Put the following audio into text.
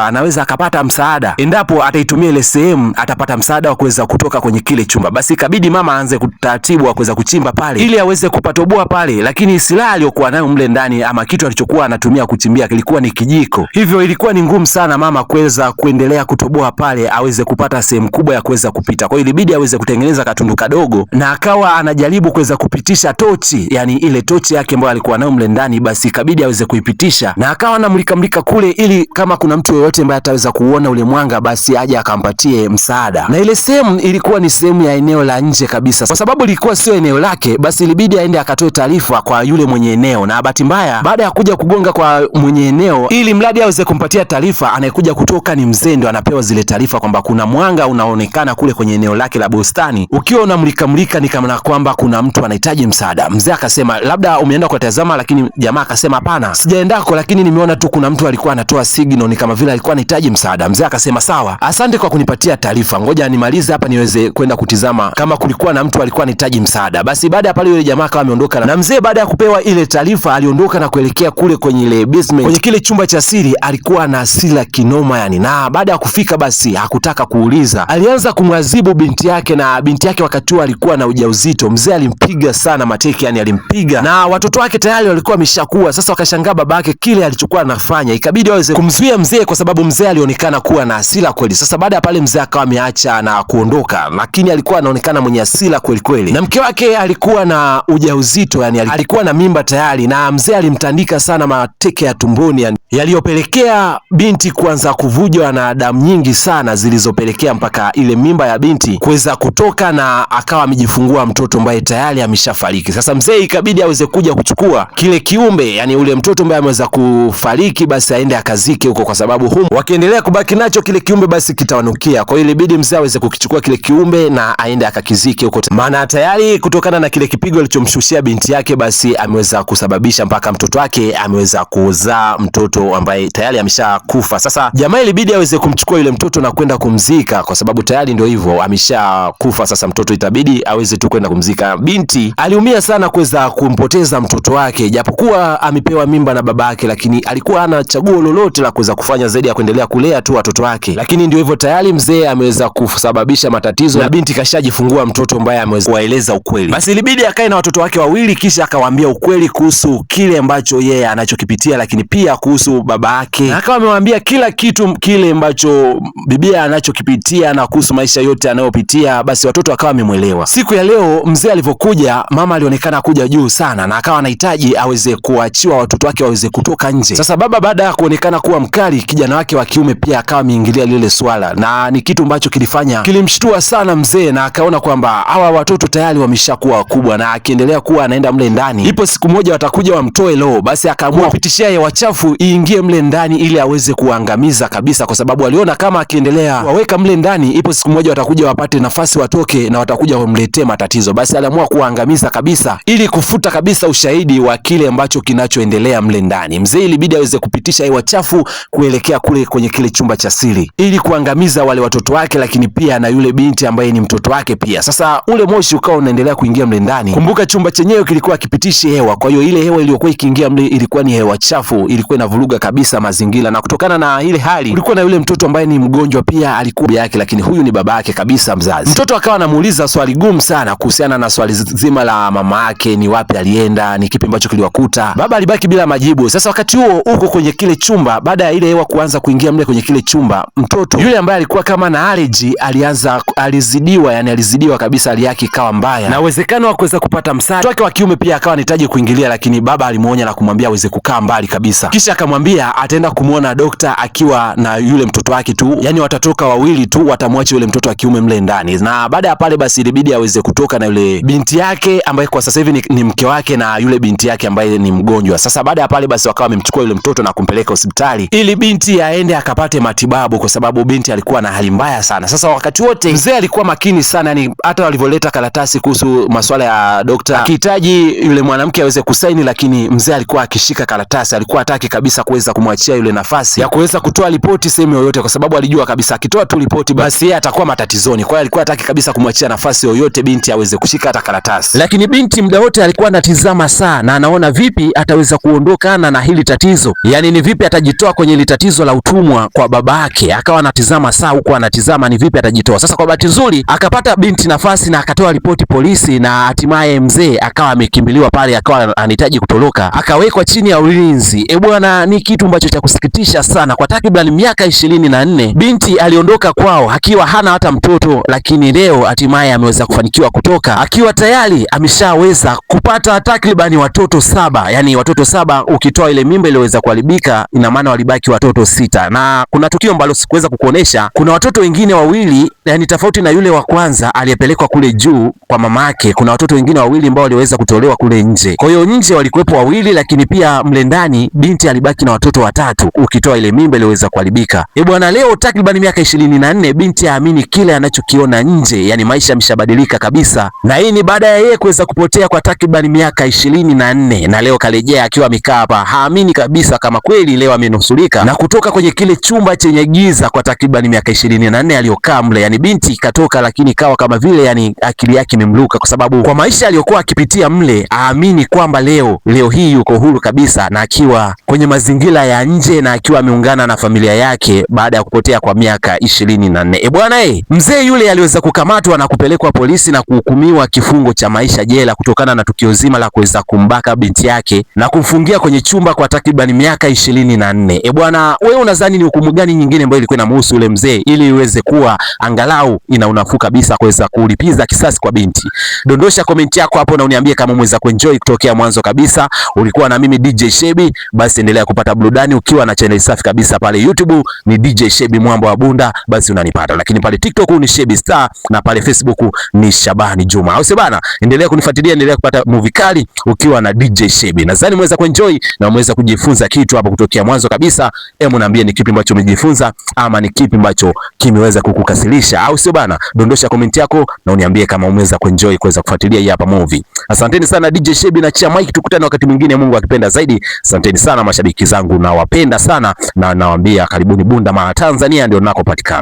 anaweza akapata msaada endapo ataitumia ile sehemu, atapata msaada wa kuweza kutoka kwenye kile chumba. Basi ikabidi mama aanze kutaratibu wa kuweza kuchimba pale ili aweze kupatoboa pale, lakini silaha aliyokuwa nayo mle ndani ama kitu alichokuwa anatumia kuchimbia kilikuwa ni kijiko. Hivyo ilikuwa ni ngumu sana mama kuweza kuendelea kutoboa pale aweze kupata sehemu kubwa ya kuweza kupita. Kwa hiyo ilibidi aweze kutengeneza katundu kadogo, na akawa anajaribu kuweza kupitisha tochi, yani ile tochi yake ambayo alikuwa nayo mle ndani. Basi ikabidi aweze kuipitisha na akawa anamulika kule, ili kama kuna mtu yeyote ambaye ataweza kuona ule mwanga basi aje akampatie msaada. Na ile sehemu ilikuwa ni sehemu ya eneo la nje kabisa, kwa sababu ilikuwa sio eneo lake. Basi ilibidi aende akatoe taarifa kwa yule mwenye eneo, na bahati mbaya baada ya kuja kugonga kwa mwenye eneo, ili mradi aweze kumpatia taarifa, anayekuja kutoka ni mzee, ndo anapewa zile taarifa kwamba kuna mwanga unaonekana kule kwenye eneo lake la bustani ukiwa unamulika ni kama kwamba kuna mtu anahitaji msaada. Mzee akasema labda umeenda kutazama, lakini jamaa akasema hapana, sijaendako, lakini nimeona tu kuna mtu alikuwa anatoa signal, ni kama vile alikuwa anahitaji msaada. Mzee akasema sawa, asante kwa kunipatia taarifa, ngoja nimalize hapa niweze kwenda kutizama kama kulikuwa na mtu alikuwa anahitaji msaada. Basi baada ya pale yule jamaa akawa ameondoka, na mzee baada ya kupewa ile taarifa aliondoka na kuelekea kule kwenye ile basement, kwenye kile chumba cha siri. Alikuwa na hasira kinoma yani, na baada ya kufika basi hakutaka kuuliza, alianza kumwadhibu binti yake, na binti yake wakati huo alikuwa na ujauzito. Mzee alimpiga sana mateke yani, alimpiga, na watoto wake tayari walikuwa wameshakuwa. Sasa wakashangaa babake kile alichokuwa anafanya, ikabidi waweze kumzuia mzee kwa sababu mzee alionekana kuwa na hasira kweli. Sasa baada ya pale mzee akawa ameacha na kuondoka, lakini alikuwa anaonekana mwenye hasira kweli kweli, na mke wake alikuwa na ujauzito yani, alikuwa na mimba tayari, na mzee alimtandika sana mateke ya tumboni yani, yaliyopelekea binti kuanza kuvujwa na damu nyingi sana zilizopelekea mpaka ile mimba ya binti kuweza kutoka, na akawa amejifungua mtoto ambaye tayari ameshafariki. Sasa mzee ikabidi aweze kuja kuchukua kile kiumbe yani ule mtoto ambaye ameweza kufariki, basi aende akazike huko, kwa sababu humo wakiendelea kubaki nacho kile kiumbe basi kitawanukia. Kwa hiyo ilibidi mzee aweze kukichukua kile kiumbe na aende akakizike huko, maana tayari kutokana na kile kipigo alichomshushia binti yake basi ameweza kusababisha mpaka mtoto wake ameweza kuzaa mtoto ambaye tayari ameshakufa. Sasa jamaa ilibidi aweze kumchukua yule mtoto na kwenda kumzika, kwa sababu tayari ndio hivyo ameshakufa. Sasa mtoto itabidi aweze tu kwenda kumzika. Binti aliumia sana kuweza kumpoteza mtoto wake, japokuwa amepewa mimba na babake, lakini alikuwa hana chaguo lolote la kuweza kufanya zaidi ya kuendelea kulea tu watoto wake. Lakini ndio hivyo tayari mzee ameweza kusababisha matatizo, na binti kashajifungua mtoto ambaye ameweza kuwaeleza ukweli. Basi ilibidi akae na watoto wake wawili, kisha akawaambia ukweli kuhusu kile ambacho yeye anachokipitia, lakini pia kuhusu baba yake, na akawa amewaambia kila kitu kile ambacho bibia anachokipitia na kuhusu maisha yote anayopitia. Basi watoto akawa wamemwelewa. Siku ya leo mzee alivyokuja, mama alionekana kuja juu sana, na akawa anahitaji aweze kuachiwa watoto wake waweze kutoka nje. Sasa baba baada ya kuonekana kuwa mkali, kijana wake wa kiume pia akawa ameingilia lile swala, na ni kitu ambacho kilimshtua sana mzee, na akaona kwamba hawa watoto tayari wameshakuwa wakubwa, na akiendelea kuwa anaenda mle ndani, ipo siku moja watakuja wamtoe roho. Basi akaamua kupitishia hewa chafu iingie mle ndani ili aweze kuangamiza kabisa, kwa sababu aliona kama akiendelea waweka mle ndani, ipo siku moja watakuja wapate nafasi watoke na watakuja wamletee matatizo. Basi aliamua kuangamiza kabisa ili kufuta kabisa ushahidi wa kile ambacho kinachoendelea mle ndani. Mzee ilibidi aweze kupitisha hewa chafu kuelekea kule kwenye kile chumba cha siri ili kuangamiza wale watoto wake, lakini pia na yule binti ambaye ni mtoto wake pia. Sasa ule moshi ukawa unaendelea kuingia mle ndani. Kumbuka chumba chenyewe kilikuwa kipitishi hewa, kwa hiyo ile hewa iliyokuwa ikiingia mle ilikuwa ni hewa chafu, ilikuwa inavuruga kabisa mazingira. Na kutokana na ile hali kulikuwa na yule mtoto ambaye ni mgonjwa pia alikuwa yake, lakini huyu ni baba yake kabisa mzazi. Mtoto akawa anamuuliza swali gumu sana kuhusiana na swali zima la mama yake, ni wapi alienda, ni kipi ambacho kiliwakuta. Baba alibaki bila majibu. Sasa wakati huo huko kwenye kile chumba, baada ya ile hewa kuanza kuingia mle kwenye kile chumba, mtoto yule ambaye alikuwa kama na allergy alizidiwa kabisa, hali yake ikawa mbaya, na uwezekano wa kuweza kupata msaada wake wa kiume pia akawa anahitaji kuingilia, lakini baba alimuonya na kumwambia aweze kukaa mbali kabisa. Kisha akamwambia ataenda kumuona dokta akiwa na yule mtoto wake tu, yani watatoka wawili tu, watamwacha yule mtoto wa kiume mle ndani. Na baada ya pale basi ilibidi aweze kutoka na yule binti yake ambaye kwa sasa hivi ni mke wake, na yule binti yake ambaye ni mgonjwa. Sasa baada ya pale basi wakawa wamemchukua yule mtoto na kumpeleka hospitali ili binti aende akapate matibabu, kwa sababu binti alikuwa na hali mbaya sana. Sasa wakati wote mzee alikuwa makini sana, yani hata walivyoleta karatasi kuhusu masuala ya dokta akihitaji yule mwanamke aweze kusaini, lakini mzee alikuwa akishika karatasi, alikuwa hataki kabisa kuweza kumwachia yule nafasi ya kuweza kutoa ripoti sehemu yoyote, kwa sababu alijua kabisa akitoa tu ripoti basi yeye atakuwa matatizoni. Kwa hiyo alikuwa hataki kabisa kumwachia nafasi yoyote binti aweze kushika hata karatasi. Lakini binti muda wote alikuwa anatizama saa na anaona vipi ataweza kuondokana na hili tatizo, yani ni vipi atajitoa kwenye hili tatizo la utumwa kwa babake, akawa anatizama saa huko, anatizama ni vipi atajitoa. Sasa kwa bahati nzuri akapata binti nafasi na akatoa ripoti polisi, na hatimaye mzee akawa amekimbiliwa pale, akawa anahitaji kutoroka, akawekwa chini ya ulinzi. Bwana, ni kitu ambacho cha kusikitisha sana. Kwa takriban miaka 24 binti aliondoka kwao akiwa hana hata mtoto, lakini leo hatimaye ameweza kufanikiwa kutoka akiwa tayari ameshaweza kupata takribani watoto 7. Yani watoto 7 ukitoa ile mimba iliyoweza kuharibika, ina maana walibaki watoto 6. Na kuna tukio ambalo sikuweza kukuonesha, kuna watoto wengine wawili, yani tofauti na yule wa kwanza aliyepelekwa kule juu kwa mamake, kuna watoto wengine wawili ambao waliweza kutolewa kule nje. Kwa hiyo nje walikuwepo wawili, lakini pia mle ndani binti alibaki na watoto 3 ukitoa ile mimba iliyoweza kuharibika. Bwana, leo takriban miaka 24 binti haamini kile anachokiona nje, yani maisha yameshabadilika kabisa. Na hii ni baada ya yeye kuweza kupotea kwa takriban miaka 24, na leo karejea akiwa amekaa hapa, haamini kabisa kama kweli leo amenusurika na kutoka kwenye kile chumba chenye giza kwa takriban miaka 24 aliyokaa mle. Yani binti katoka, lakini kawa kama vile yani akili yake imemluka, kwa sababu kwa maisha aliyokuwa akipitia mle, aamini kwamba leo hii yuko huru kabisa, na akiwa kwenye mazingira ya nje, na akiwa ameungana na familia yake baada ya kupotea kwa miaka 24. Bwana, mzee yule aliweza kukamatwa na kupelekwa polisi na kuhukumiwa kifungo cha maisha jela kutokana na tukio zima la kuweza kumbaka binti yake na kumfungia kwenye chumba kwa takriban miaka 24. Bwana, wewe unadhani ni hukumu gani nyingine ambayo ilikuwa inamhusu yule mzee ili iweze kuwa angalau ina unafuu kabisa kuweza kulipiza kisasi kwa binti? Dondosha komenti yako hapo na uniambie kama umeweza kuenjoy kutokea mwanzo kabisa. Ulikuwa na mimi DJ Shebi, basi endelea kupata burudani ukiwa na channel safi kabisa pale YouTube ni DJ Shebi Mwamba wa Bunda, basi unanipata. Lakini pale TikTok ni Shebi Star na pale Facebook ni Shabani Juma. Au bana, endelea kunifuatilia, endelea kupata movie kali ukiwa na DJ Shebi. Nadhani umeweza kuenjoy na umeweza kujifunza kitu hapo kutokea mwanzo kabisa. Hebu niambie ni kipi ambacho umejifunza ama ni kipi ambacho kimeweza kukukasirisha, au sio bana? Dondosha komenti yako na uniambie kama umeweza kuenjoy kuweza kufuatilia hii hapa movie. Asanteni sana DJ Shebi na Chia Mike, tukutane wakati mwingine Mungu akipenda zaidi. Asanteni sana mashabiki zangu, na wapenda sana na nawaambia karibuni Bunda, Tanzania ndio nakopatikana.